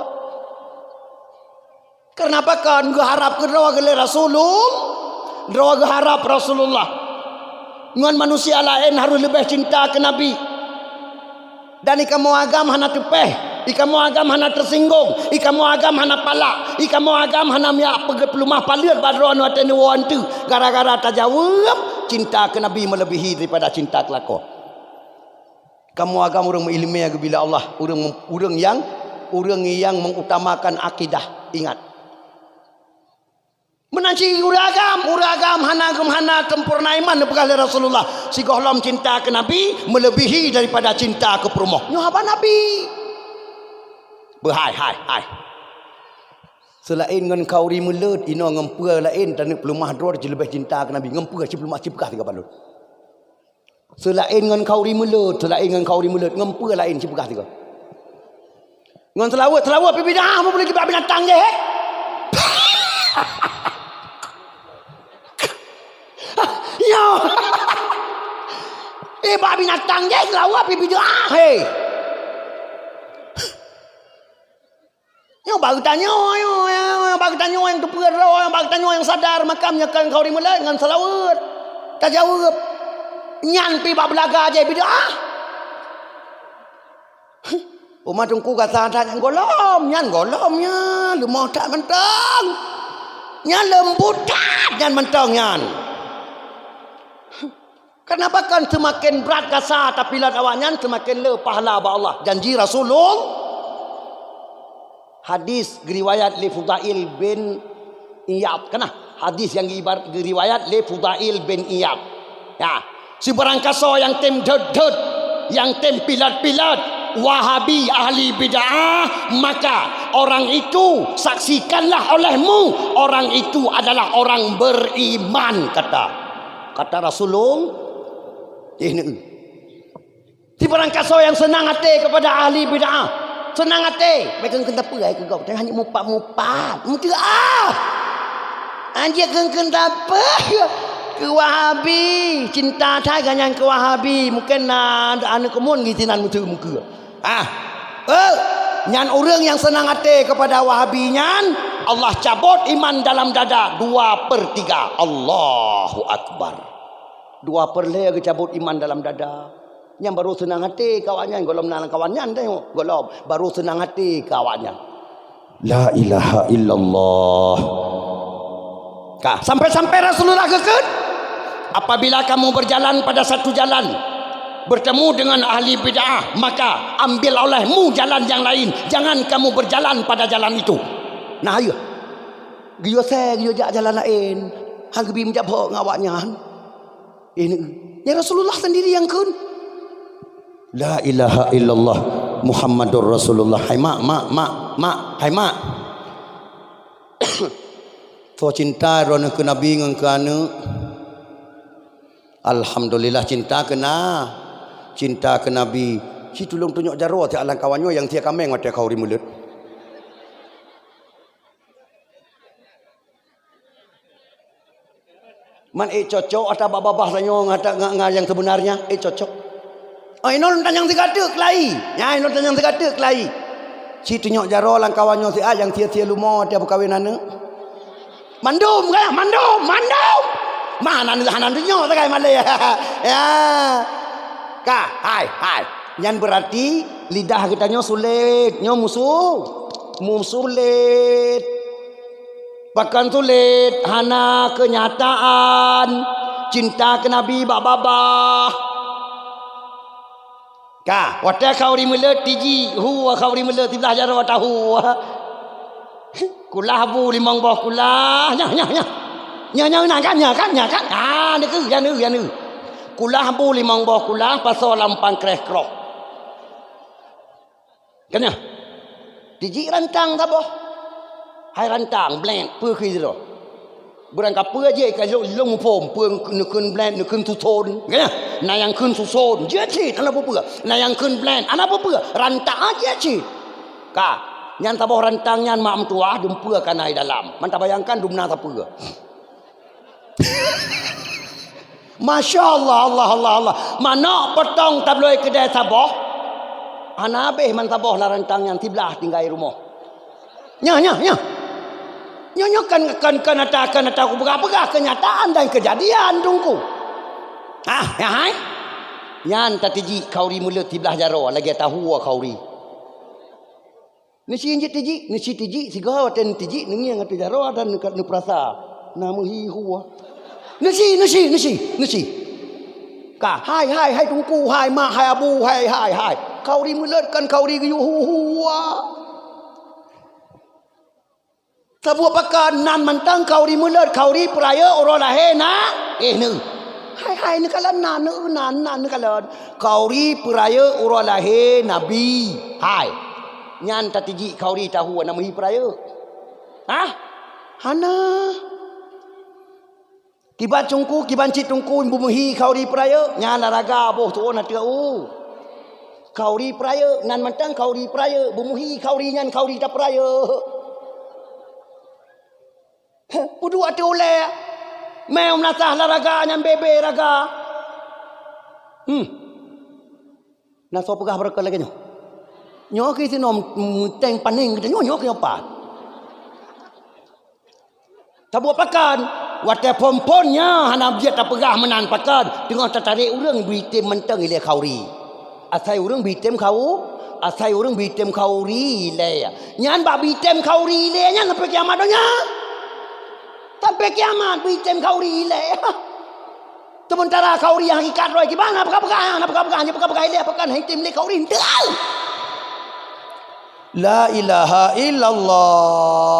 Kenapa kan harap kerja gele Rasulullah? Drawa harap Rasulullah. Ngan manusia lain harus lebih cinta ke Nabi. Dan ikamu agam hana tepeh, ikamu agam hana tersinggung, ikamu agam hana palak, ikamu agam hana miak pelumah paliat badron watene wantu gara-gara tajawab cinta ke Nabi melebihi daripada cinta ke lako. Kamu agam orang ilmiah bila Allah, orang yang mengutamakan akidah. Ingat. Menanci uragam hana sempurna iman depekah Rasulullah. Si gohlom cinta ke Nabi melebihi daripada cinta ke perumoh. Nyohaba Nabi. Hai. Selain ngan kau ri mulut ino ngempua lain dan pelumah dror je lebih cinta ke Nabi. Ngempua si pelumah cipkah tiga balut. Selain ngan kau ri mulut, ngempua lain cipkah tiga. Ngan selawat pergi dah apa boleh kibak binatang je Yo. Bak binatang je selawat pergi dah Yo baru tanya yang tu perau, yang baru tanya yang sadar makamnya kan kau dimulai dengan selawat. Tak jawab. Nyan pi bak belaga je bidah. Umat tungku kata yang nyan golomnya lemah tak mentang. Nyan lembut tak nyan mentang nyan. Kenapa kan semakin berat kasar tapi lah awaknya semakin le pahala ba Allah. Janji Rasulullah. Hadis riwayat li Fudail bin Iyad kana hadis yang riwayat li Fudail bin Iyad. Ya, si barang kaso yang tem ded yang tem pilat-pilat Wahabi ahli bid'ah, maka orang itu saksikanlah olehmu orang itu adalah orang beriman kata Rasulullah. Ini si barang kaso yang senang hati kepada ahli bid'ah, senang hati mereka kena perai ke kau hanya mupat mungkin anjir kena apa ke Wahabi cinta saya yang ke Wahabi mungkin anak kemun gitinan muka Nyan orang yang senang hati kepada Wahabi nyan, Allah cabut iman dalam dada 2/3. Allahu Akbar. 2/3 cabut iman dalam dada. Yang baru senang hati kawannya, golom nang kawannya tengok, golom baru senang hati kawannya. La ilaha illallah. Sampai-sampai Rasulullah kekut, apabila kamu berjalan pada satu jalan, bertemu dengan ahli bid'ah, maka ambil olehmu jalan yang lain, jangan kamu berjalan pada jalan itu. Nah ayo giyo saya giyo jak jalan lain, hang bi menjabok ngawaknya. Ini ya Rasulullah sendiri yang kun. La ilaha illallah Muhammadur Rasulullah. Hai mak, hai mak. So cinta rona ke Nabi ngan ke anu. Alhamdulillah cinta ke Nabi. Si tolong tunjuk jaro ti alang kawannya yang tia kameng mata kau ri mulut. Man cocok atau babah sanyo ngata yang sebenarnya cocok. Oh inon tanyang tigadeuk lai. Ya inon tanyang tigadeuk lai. Si tunjuk jaro alang kawannya si yang tia lumo dia berkawinane. Mandum kah? Mandum. Mana ni hanan tunjuk tak kai malay. Ya. Kah, hai. Yang berarti lidah kita nyo sulit, nyo sulit. Bahkan sulit hana kenyataan cinta ke Nabi babah. Kah, wata kau ri mulut tiji, huwa kau ri mulut tibelah jaro tahu. Kulah bu limang boh kulah. Nya kan. Ni ke ya ni. Kulah bu limang boh kulah pasal lampang kreh kroh. Kanya. Tiji rantang ta boh. Hai rantang blend pưa khi rồi. Bukan kapur aja kalau long pom pương nukun blend nukun tuton. Kanya. Na yang kun susun je cit ana apa? Na yang kun blend ana apa? Rantang aja cit. Ka, nyan taboh rantang nyan mak mentua dumpa kanai dalam. Man tak bayangkan dumna apa? Masya Allah. Mana potong tabloid kedai taboh? Ana abeh man taboh la rantang yang tiblah tinggal rumah. Nya. Nyo kan aku begah kenyataan dan kejadian tungku. Ya hai. Yan tatiji kauri mulut tiblah jaro lagi tahu kauri. Nisi tiji sigawa ten tiji nengi yang atu jaro dan nu prasa. Namu hi huwa. Nisi. Ka hai tungku hai mak hai abu hai. Kauri mulut kan kauri yu huwa. Sebuah pakan nan mentang kauri mulut kauri peraya orang lahir nak ni. Hai ni kalau nan kalau kauri peraya orang lahir Nabi. Hai. Nyan tatiji kauri tahu nama hi peraya. Hana. Kiban cungku kiban cit tungku bumuhi kauri peraya nyan laraga boh tu ona teu. Kauri peraya nan mentang kauri peraya bumuhi kauri nyan kauri ta peraya. Pudu ate oleh. Mau nasah laraga nyan bebe raga. Naso pegah berkah lagi nyo. Nyo ki sinom teng paning kita nyo ki apa? Tabu pakan, wate pomponnya hana biat pegah menan pakan tengah tertarik urang bitem menteng ile kauri. Asai urang bitem kauri le. Nyan ba bitem kauri le nyan sampai kiamat donya. Sampai kiamat bitem kauri le. Sementara kauri yang hakikat roi gimana pegah ile pakan hitim le kauri henteu. La ilaha illallah.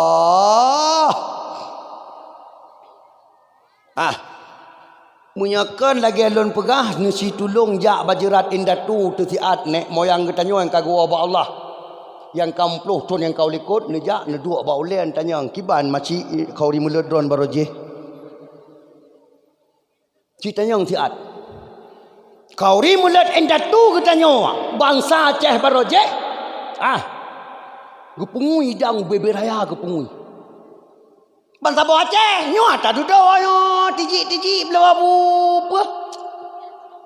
Munyakan lagi alun pegah nasi tulung jak bajerat indatu tu siat nek moyang ketanyo yang kagua ba Allah. Yang kampluh tun yang kau likut nejak neduk ba ulen tanyang kiban maci kau ri mulut dron baroje. Citanyang siat. Kau ri mulut indatu ketanyo bangsa Aceh baroje. Gepungui dang bebe raya gepungui. Bangsa Aceh nyo ata dudo yo tiji belawa bu.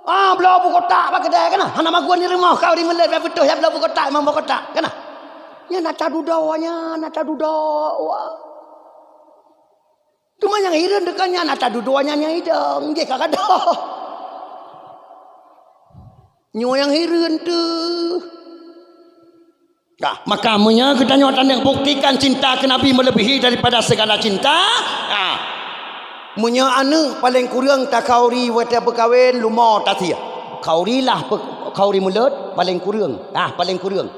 Belau kotak pak kedai kana. Hana maguan di rumah kau di melet betul ya belau kotak memang kotak kana. Ya nak dudawanya, nak dudawa. Cuma yang hiran dekanya nak dudawanya nya hidang, dia kakak dah. Nyo yang hiran tu. Nah, makamnya kita nyotan yang buktikan cinta ke Nabi melebihi daripada segala cinta. Nah, munya anu paling kurang tak kauri wata berkahwin lumah tatia. Kauri lah kauri mulut paling kurang. Paling kurang.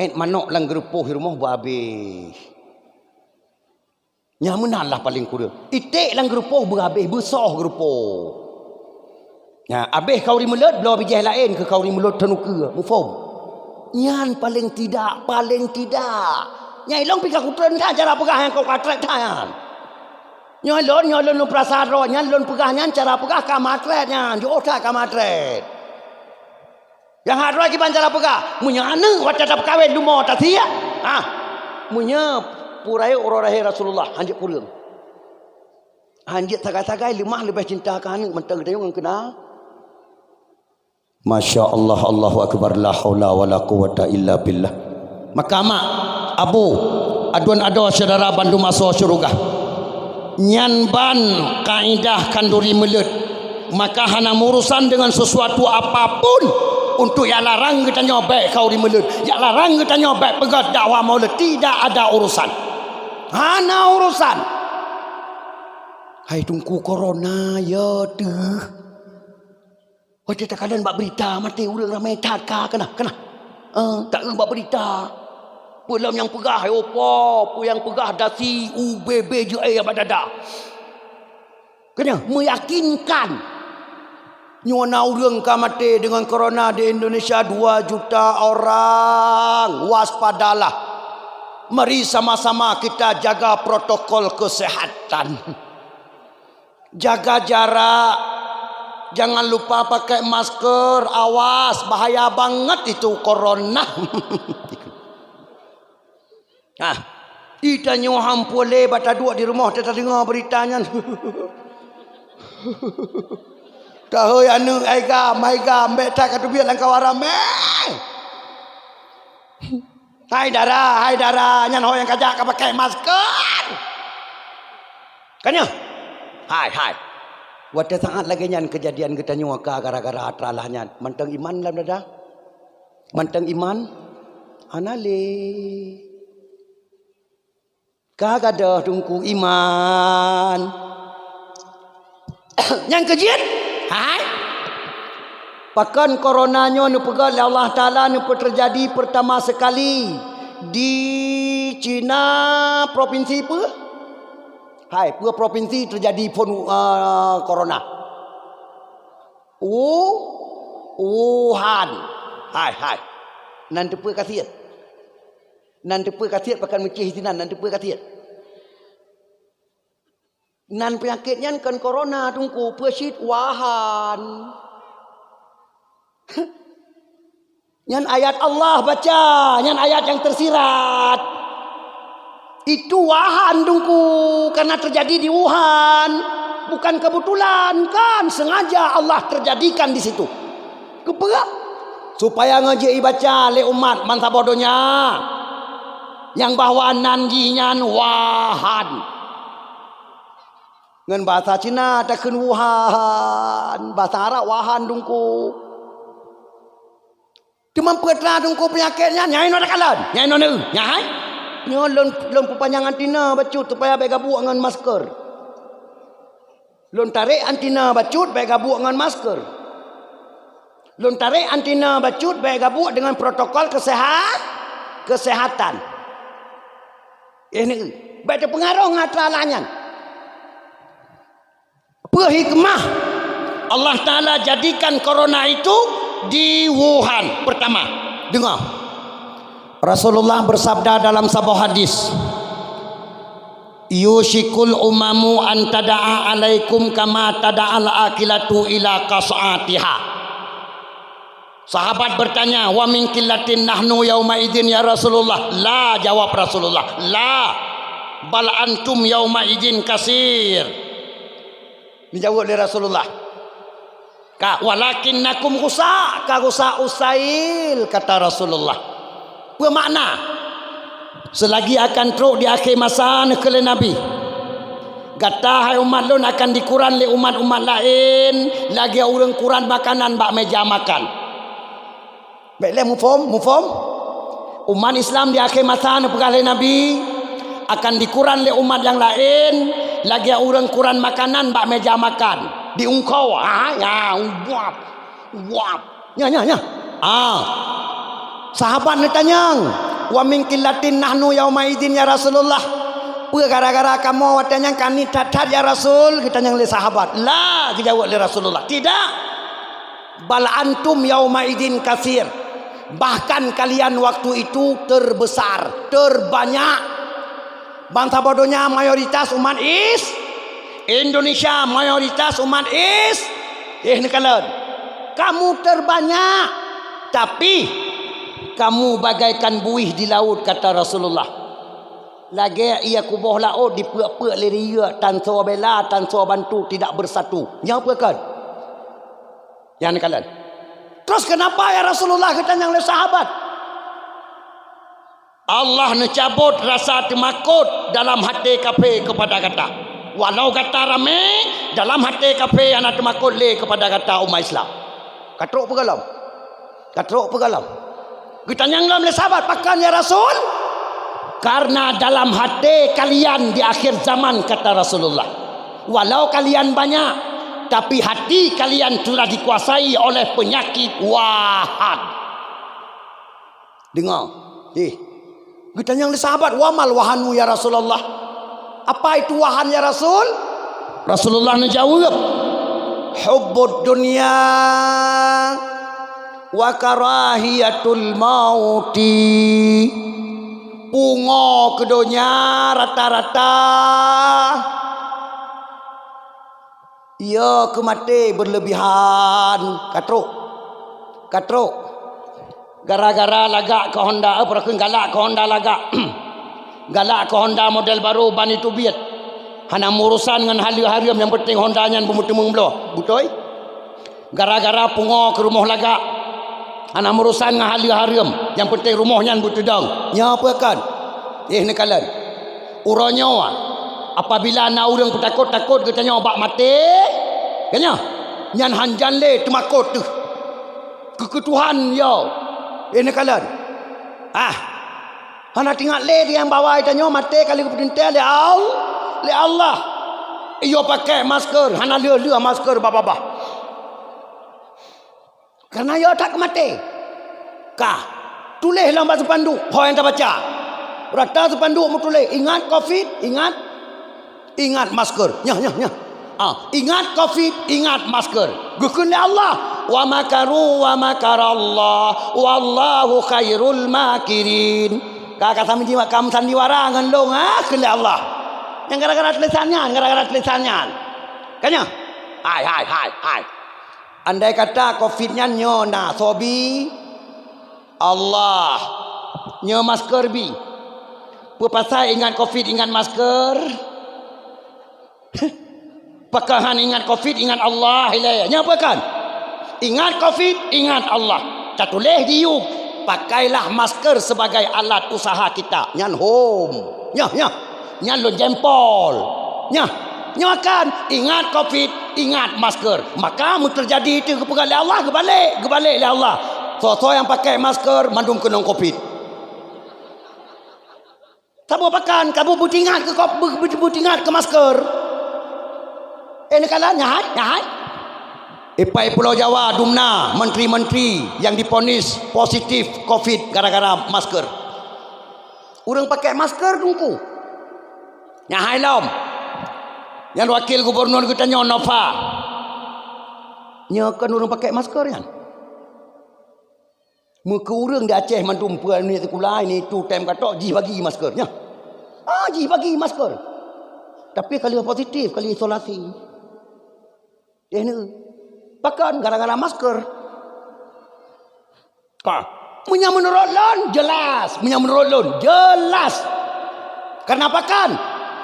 Manok lang gerupuh di rumah berhabis. Nyamunan lah paling kurang. Itik lang gerupuh berhabis. Besar gerupuh. Habis kauri mulut belah bijih lain ke kauri mulut tenuka. Mufaham? Nyan paling tidak. Nyai long pikir kutren dah cara pegah yang kau katret dah. Nyai lon perasaan roh. Nyai lon pegah nyan cara pegah kamatret nyan. Jodoh kamatret. Yang hard lagi bancara pegah. Munya anu wacana tak kawin lumah tak sia. Munya purai orang Rasulullah hanjit kurang. Hanjit tagai-tagai lemah lebih cinta kan mentang dia yang kena. Masya Allah, Allahu Akbar, la haula wa la quwata illa billah. Maka mak abu aduan ada saudara bandu masuk syurga. Nyan ban kaidah kanduri melut. Maka hana urusan dengan sesuatu apapun. Untuk yang larang kita nyobek kau di melut. Yang larang kita nyobek pegat dakwah maulid. Tidak ada urusan. Hana urusan. Hai tunggu corona ya tu. Wajah tak kalian buat berita mati orang ramai tak kena. Tak kena buat berita. Belum yang pegah opo, yang pegah dasi UBB je yang badada. Kena meyakinkan. Nyona urang mati dengan corona di Indonesia 2 juta orang. Waspadalah. Mari sama-sama kita jaga protokol kesehatan. Jaga jarak. Jangan lupa pakai masker. Awas, bahaya banget itu corona. Kita nyoham boleh bata dua di rumah kita dengar beritanya. Tahu anu aiga maiga mbeta katu biar langkau arame. Hai dara nyan ho yang kajak pakai masker. Kanya. Hai. Wada sangat lagi nyan kejadian kita nyuaka gara-gara atralahnya. Mantang iman dalam dada. Mantang iman anale. Kagak dah tunggu iman. Yang kejian. Hai. Pakan coronanya nu pegal Allah Taala nu terjadi pertama sekali di Cina provinsi apa? Hai, provinsi terjadi pun corona. Wuhan. Hai. Nan depa kasiat. Pakan mecih sinan nan depa kasiat. Nan penyakitnya kan corona tungku persit wahan. Nyan ayat Allah baca, nyan ayat yang tersirat. Itu wahan tungku karena terjadi di Wuhan. Bukan kebetulan kan, sengaja Allah terjadikan di situ. Keperak supaya ngaji baca le umat mantap bodohnya. Yang bahwa nanjinya wahan. Dengan bahasa Cina takkan Wuhan, bahasa Arab wahan dungku. Cuma petra dungku penyakitnya nyai no dakalan, nyai no ne, nyai. Nyo lon perpanjangan tina bacut supaya baik gabuk dengan masker. Lon tarik antina bacut baik gabuk dengan masker. Lon tarik antina bacut baik gabuk dengan protokol kesehatan. Ini baik pengaruh ngatralanya. Hikmah Allah Ta'ala jadikan corona itu di Wuhan pertama. Dengar Rasulullah bersabda dalam sebuah hadis, yushikul umamu an tada'a alaikum kama tada'al akilatu ila qas'atiha. Sahabat bertanya, wa min qillatin nahnu yauma idzin ya Rasulullah. La, jawab Rasulullah, la bal antum yauma idzin kasir. Dijawab oleh Rasulullah, Walakinnakum rusak ka rusak usail, kata Rasulullah. Bermakna selagi akan teruk di akhir masa nekele Nabi, kata hai umat lun akan dikuran le umat-umat lain, lagi orang kuran makanan bak meja makan. Baiklah, mufhum. Umat Islam di akhir masa nepegah Nabi akan dikuran le umat yang lain, lagi orang kuran makanan bak meja makan. Diungkau ya wap nya sahabat ni tanya, wa min qillatin nahnu yauma idzin ya Rasulullah, gara-gara kamu watanya kami tatat ya Rasul, kita tanya oleh sahabat. La, dijawab oleh Rasulullah, tidak, bal antum yauma idzin katsir, bahkan kalian waktu itu terbesar, terbanyak. Bangsa bodohnya mayoritas umat Indonesia, mayoritas umat ini kalian. Kamu terbanyak, tapi kamu bagaikan buih di laut, kata Rasulullah. Lagi ia kubuh laut dipuak-puak leria, tanpa bela, tanpa bantu, tidak bersatu. Yang apa kan? Yang ni kalian. Terus kenapa ya Rasulullah kita yang oleh sahabat? Allah mencabut rasa temakut dalam hati kafir kepada kata. Walau kata ramai dalam hati kafir yang ada temakut le kepada kata umat Islam. Katruk pegalam. Kita yang oleh sahabat, pakan ya Rasul? Karena dalam hati kalian di akhir zaman, kata Rasulullah, walau kalian banyak, tapi hati kalian telah dikuasai oleh penyakit wahad. Dengar, kita yang sahabat, wamal wahanu ya Rasulullah. Apa itu wahan ya Rasul? Rasulullah menjawab, hubbud dunya wa karahiyatul mauti. Pungo kedonya rata-rata ya kemati berlebihan. Katruk gara-gara lagak ke Honda, galak ke Honda lagak galak ke Honda model baru ban itu biat hana urusan dengan halu-harum, yang penting Hondanya bermutemung belah butoi. Gara-gara pungo ke rumah lagak hana urusan dengan halu-harum, yang penting rumahnya butudang. Nya apa kan? Ni kalian uronyo apabila na urang takut katanya obak mati kanya nyan hanjan le temakut tu keketuhan yo. Ni kalian hana tinggal le dia yang bawa itanya mati kali keperintah le Allah. Iyo pakai masker, hana lua masker babah. Karena yo tak mati. Tulis dalam bahasa pandu, ho yang tak baca. Rata sepanduk mu tulis, ingat Covid, ingat masker. Nya. Ingat Covid, ingat masker. Gukun Allah. Wa makaru wa makarallah wallahu khairul makirin. Kakak sami jiwa kam sandiwara ngendong kena Allah. Yang gara-gara tulisannya. Kanya? Hai. Andai kata Covid-nya nyona sobi Allah nyo masker bi. Pasal ingat Covid, ingat masker. Pakahan ingat Covid, ingat Allah. Nya apa kan? Ingat Covid, ingat Allah. Tak tulis diuk. Pakailah masker sebagai alat usaha kita. Nyan home. Nyan lo jempol. Nya kan ingat Covid, ingat masker. Maka mu terjadi itu kepada Allah, kebalik oleh Allah. So yang pakai masker mandum kena Covid. Kamu apakan? Kamu butingat ke masker. Ini kalian nyahat. Ipai Pulau Jawa, Dumna, menteri-menteri yang diponis positif Covid gara-gara masker. Orang pakai masker tungku. Nyahai lom. Yang wakil gubernur kita Nova. Nyakan orang pakai masker kan. Muka orang di Aceh mandum puan ni sekolah ni tu time kata ji bagi maskernya. Ji bagi masker. Tapi kali positif, kali isolasi. Ni pakan gara-gara masker. Punya menurut lon jelas. Karena pakan?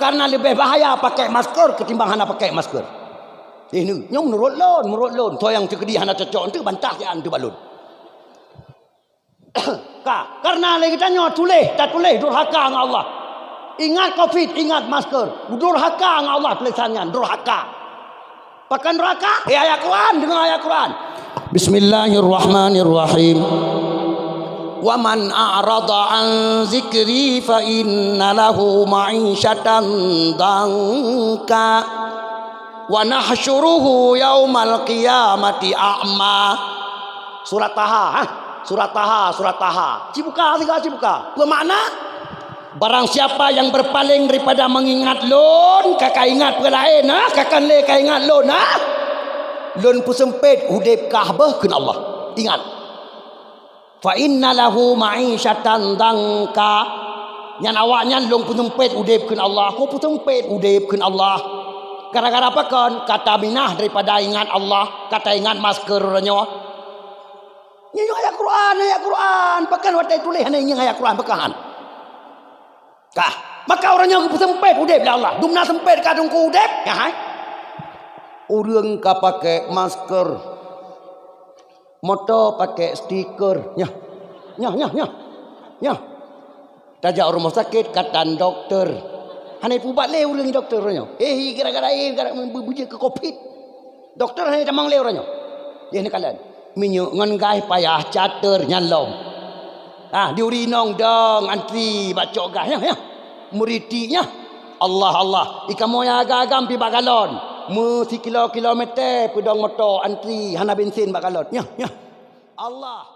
Karena lebih bahaya pakai masker ketimbang hana pakai masker. Ni nyong menurut lon. So yang terkedi hana cocok tu bantah yang tu balun. Karena lagi tanya tak tulis durhaka dengan Allah. Ingat Covid, ingat masker. Durhaka dengan Allah tulisannya, durhaka. Pakai durhaka? Ayat Quran, dengar ayat Quran. Bismillahirrahmanirrahim. Wa man a'rada an zikri fa inna lahu ma'isyatan danka wa nahsyuruhu yaumal qiyamati a'ma. Surat Taha. Cibuka. Bermakna barang siapa yang berpaling daripada mengingat lon, kakak ingat perkara lain, kakak le kau ingat lon, lon pun sempit hudib Kaabah keun Allah. Ingat. Fa inna lahu ma'isyatan danka. Yang awaknya lon pun sempit hudib keun Allah, kau pun sempit hudib keun Allah. Gara-gara apa kan? Kata minah daripada ingat Allah, kata ingat masker nyo. Ini ayat Quran. Pakai watai tulis hanya ini ayat Quran pakai. Maka orangnya sempit udep lah Allah. Dumna sempit kadung ku udep. Orang ka pakai masker. Motor pakai stiker. Nya. Tajak rumah sakit katan doktor. Hanya pubat le orang doktor orangnya. Gara-gara bujuk ke Covid. Doktor hanya tamang le orangnya. Dia ni kalian. Minyak ngan payah cater nyalom. Diurinong dong antri bacok gah ya. Muritinya Allah. Ika moya agam pi bagalon. Mesti kilometer pedang motor antri hana bensin bagalon. Ya. Allah.